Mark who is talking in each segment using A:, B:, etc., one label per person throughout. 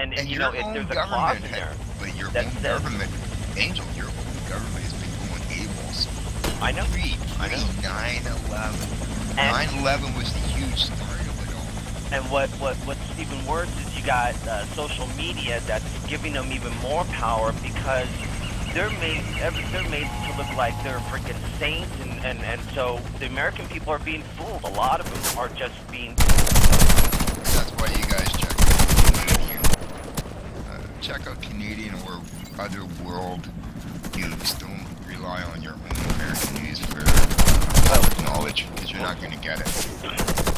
A: and you
B: your
A: know, if
B: own
A: there's a clause
B: government
A: in there
B: but your
A: that
B: own
A: says,
B: government, Angel, your own government has been going AWOL.
A: I know, I know.
B: 9/11.
A: And
B: 9/11 was the huge start of it all.
A: and what's even worse is you got social media that's giving them even more power because they're made to look like they're freaking saints, and so the American people are being fooled. A lot of them are just being fooled.
B: That's why you guys check out Canadian or other world news. Don't rely on your own American news for knowledge, because you're not going to get it.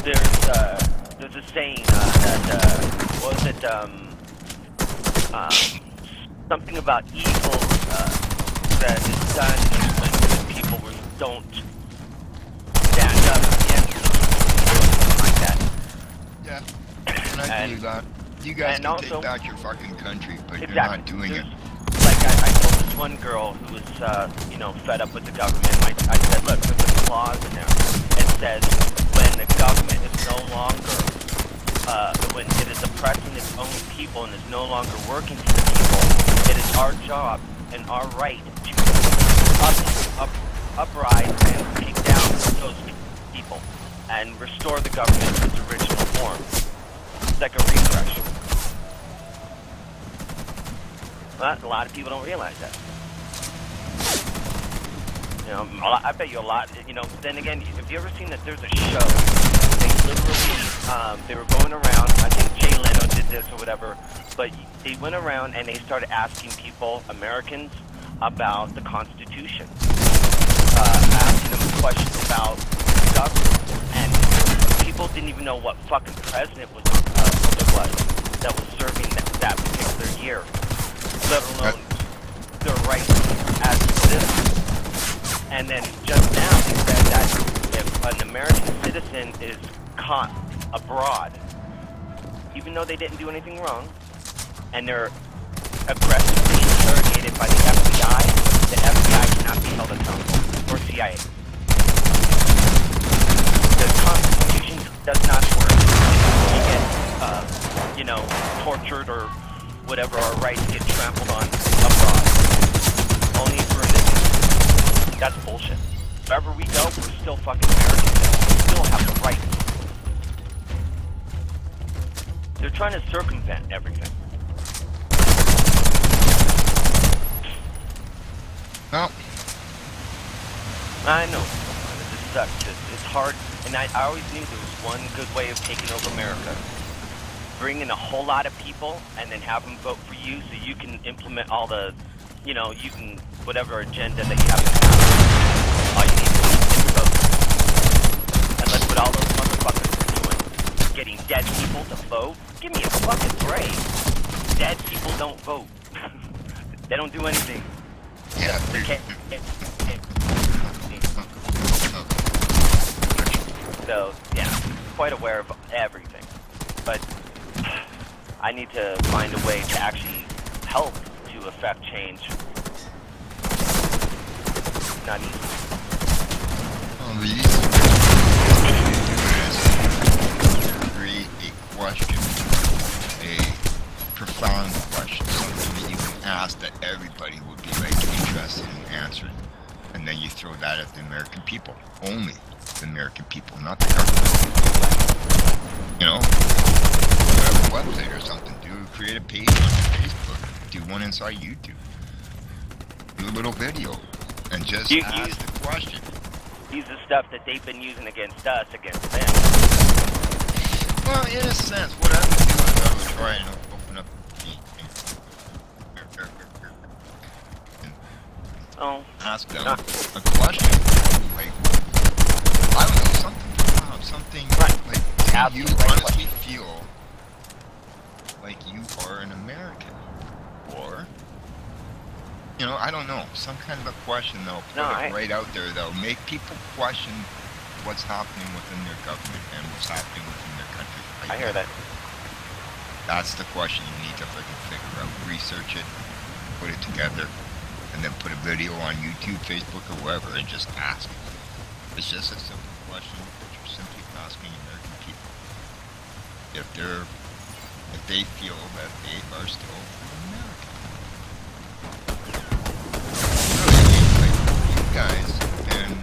A: There's a saying that what was it? Something about evil that is done when people don't stand up against something like that.
B: Yeah, and I believe that. You guys can also take back your fucking country, but
A: exactly,
B: you're not doing it.
A: Like I told this one girl who was, you know, fed up with the government. I said, look, there's a clause in there. It says when the government is no longer, when it is oppressing its own people and is no longer working for the people, it is our job and our right to uprise and take down those people and restore the government to its original form. It's like a refresh. But a lot of people don't realize that. You know, I bet you a lot. You know, then again, have you ever seen that there's a show? They literally, they were going around. I think Jay Leno did this or whatever. But they went around and they started asking people, Americans, about the Constitution, asking them questions about government, and people didn't even know what fucking president was that was serving that particular year, let alone their rights as citizens. And then just now they said that if an American citizen is caught abroad, even though they didn't do anything wrong, and they're aggressively interrogated by the FBI cannot be held accountable, or CIA. The Constitution does not work. We get, you know, tortured or whatever, our rights get trampled on abroad. Only if we're in this. That's bullshit. Wherever we go, we're still fucking Americans. We still have the rights. They're trying to circumvent everything.
B: Well,
A: I know. It just sucks. It's hard. And I always knew there was one good way of taking over America. Bring in a whole lot of people and then have them vote for you so you can implement all the, you know, you can, whatever agenda that you have to have. All you need is vote. And that's what all those motherfuckers are doing. Getting dead people to vote. Give me a fucking break. Dead people don't vote. They don't do anything.
B: yeah.
A: So, yeah, quite aware of everything. But I need to find a way to actually help to affect change. Not easy.
B: Well, the easiest way to do is create a question, a profound question, something that you can ask that everybody would be like interested in answering. And then you throw that at the American people. Only the American people, not the government. You know? Have a website or something. Create a page on Facebook. Do one inside YouTube. Do a little video. And just ask the question.
A: Use the stuff that they've been using against us, against them.
B: Well, in a sense, what I would do is I would try and open up and ask them a question. Like, I don't know, something like, do you honestly feel like you are an American? Or, you know, I don't know, some kind of a question though, put it right out there though, make people question what's happening within their government and what's happening within their country.
A: I hear that.
B: That's the question you need to freaking figure out. Research it, put it together, and then put a video on YouTube, Facebook, or wherever, and just ask. It's just a simple question that you're simply asking American people. If they're if they feel that they are still American. Really, like, you guys and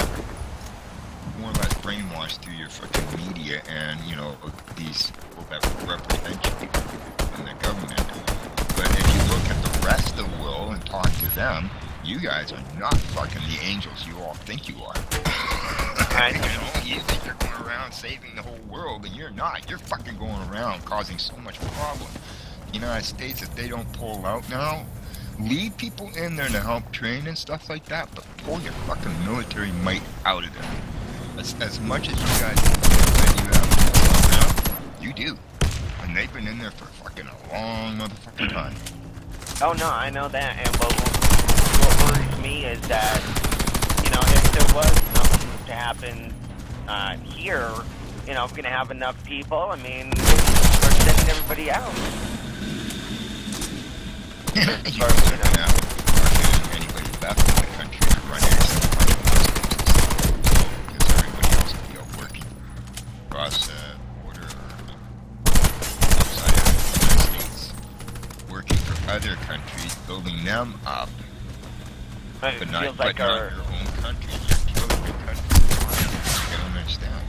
B: more or less brainwashed through your fucking media and, you know, these people that represent you in the government. But if you look at the rest of the world and talk to them, you guys are not fucking the angels you all think you are.
A: I
B: You know, you think you're going around saving the whole world, and you're not. You're fucking going around causing so much problem. The United States, if they don't pull out now, leave people in there to help train and stuff like that, but pull your fucking military might out of there. As much as you guys that you have around, you do. And they've been in there for fucking a long motherfucking time.
A: Oh no, I know that, and what worries me is that, you know, if there was something to happen here, you know, if we're gonna have enough people, I mean, we're sending everybody out.
B: You don't have fucking anybody left in the country to run anything because everybody else will be out working across the border or outside of the United States, working for other countries, building them up,
A: It
B: but
A: feels
B: not
A: like
B: your own country. You're killing your country. You don't understand.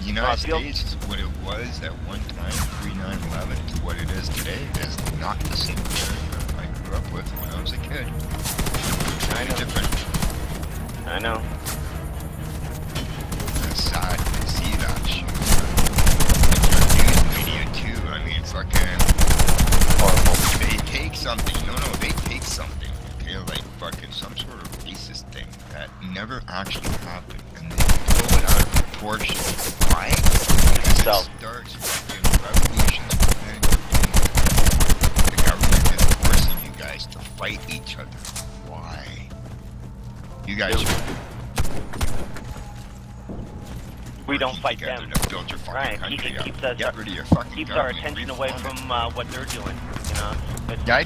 B: The United States is what it was at one time, pre-9/11, to what it is today. It's not the same America I grew up with when I was a kid.
A: I know.
B: Different.
A: I know.
B: It's sad to see that shit. It's your news media too. I mean, fucking horrible. They take something. No, they take something. Okay, like fucking some sort of racist thing that never actually happened, and they blow it out of proportion. Why? Because it starts fucking revolutions within the government is forcing you guys to fight each other. Why? You guys should.
A: We don't fight them.
B: To build your fucking
A: Right,
B: country up.
A: keeps us,
B: Get rid of your fucking
A: keeps our
B: government,
A: attention away
B: reform
A: from
B: it.
A: what they're doing. You know, it's
B: I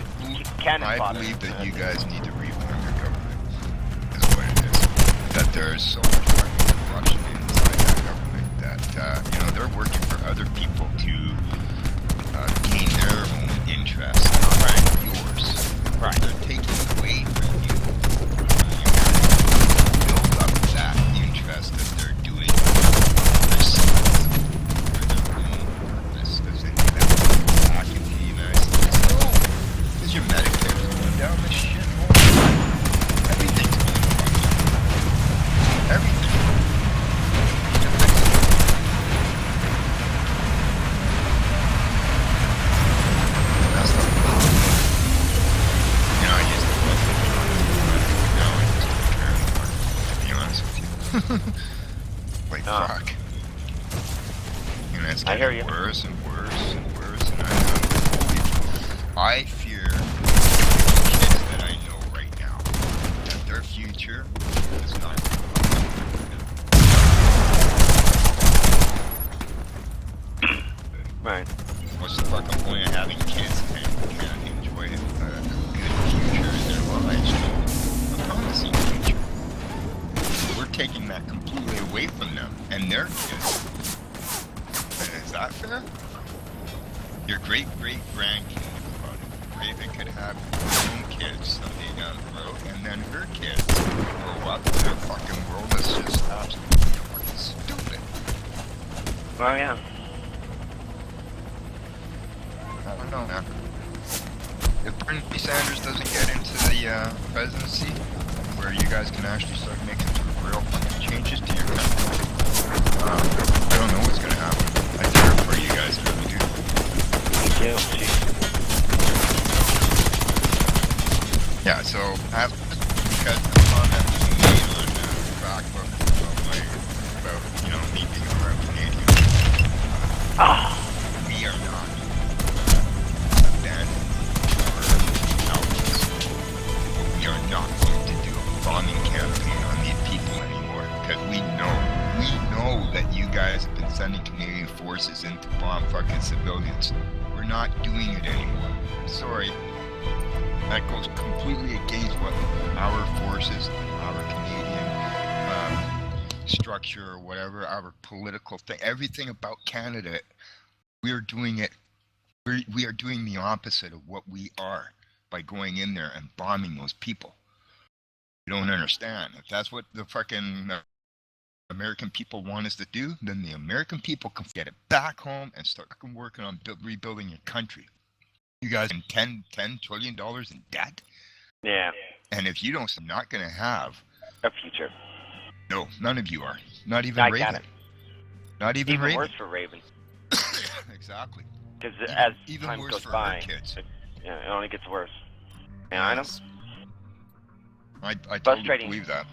A: cannon fodder.
B: believe that you guys need to reform your government. Is what it is. That there is so much fucking corruption inside that government that you know, they're working for other people to gain their own interests, not yours.
A: Right.
B: They're taking away from you. You have to build up that interest that they're doing for themselves, for their own purpose. Does any of that back into the United States? No. Because your Medicare's going down the shithole. Everything's going fucking down. Everything. That's the problem. You know, I used to love it. Now I just don't care anymore, to be honest with you. Like, fuck. You know, it's
A: I hear
B: getting
A: you.
B: worse and worse and worse, and I fear the kids that I know right now, that their future is not
A: Right.
B: What's the fucking point of having kids and you can't enjoy a good future in their lives? A promising future. We're taking that completely away from them and their kids. And is that fair? Your great-great-grandkids, Raven could have her own kids someday down the road, and then her kids grow up in a fucking world that's just absolutely fucking stupid.
A: Well, yeah.
B: I don't know, man. If Bernie Sanders doesn't get into the presidency, where you guys can actually start making some real fucking changes to your country, I don't know what's gonna happen. I fear for you guys, I really do.
A: Me too. Jeez.
B: Yeah, so because the comment was made on Facebook about, you know, me being a proud Canadian. We are not abandoning our outlets. But we are not going to do a bombing campaign on these people anymore because we know that you guys have been sending Canadian forces in to bomb fucking civilians. We're not doing it anymore. Sorry. That goes completely against what our forces, our Canadian structure or whatever, our political thing, everything about Canada, we're doing it We are doing the opposite of what we are by going in there and bombing those people. You don't understand. If that's what the fucking American people want us to do, then the American people can get it back home and start working on rebuilding your country. You guys in $10 trillion in debt?
A: Yeah.
B: And if you don't, I'm not going to have
A: a future.
B: No, none of you are. Not even Raven. Not even Raven.
A: Even worse for Raven.
B: Exactly.
A: Because as
B: even
A: time
B: worse
A: goes
B: for
A: by,
B: our kids.
A: it only gets worse. Yeah, I know.
B: I totally believe that.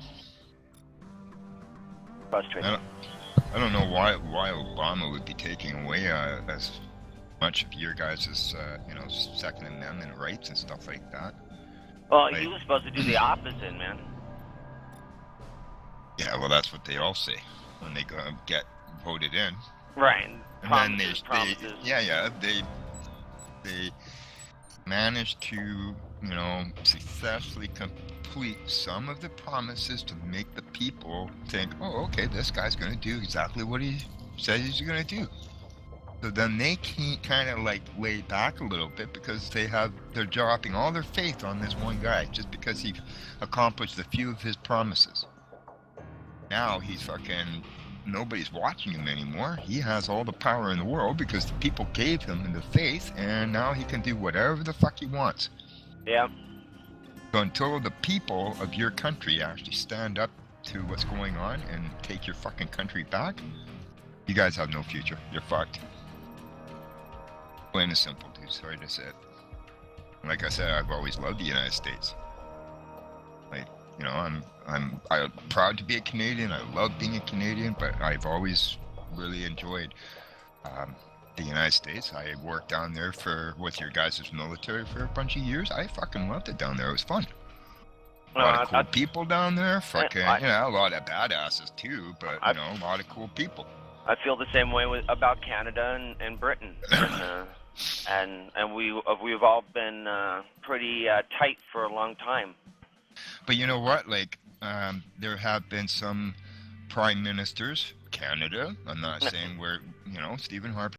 A: Frustrating.
B: I don't know why Obama would be taking away as much of your guys' Second Amendment rights and stuff like that.
A: Well, he was supposed to do the opposite, man.
B: Yeah, well, that's what they all say when they go get voted in.
A: Right.
B: And then they managed to, successfully complete some of the promises to make the people think, oh, okay, this guy's going to do exactly what he says he's going to do. So then they can't kind of like lay back a little bit because they're dropping all their faith on this one guy just because he accomplished a few of his promises. Now he's fucking, nobody's watching him anymore. He has all the power in the world because the people gave him the faith, and now he can do whatever the fuck he wants.
A: Yeah.
B: So until the people of your country actually stand up to what's going on and take your fucking country back, you guys have no future. You're fucked. Plain and simple, dude. Sorry to say it. Like I said, I've always loved the United States. Like, I'm proud to be a Canadian. I love being a Canadian, but I've always really enjoyed the United States. I worked down there with your guys' military for a bunch of years. I fucking loved it down there. It was fun. A lot of cool people down there. Fucking, a lot of badasses too, but a lot of cool people.
A: I feel the same way about Canada and Britain, and we've all been pretty tight for a long time.
B: But you know what? Like, there have been some prime ministers, Canada. I'm not saying Stephen Harper.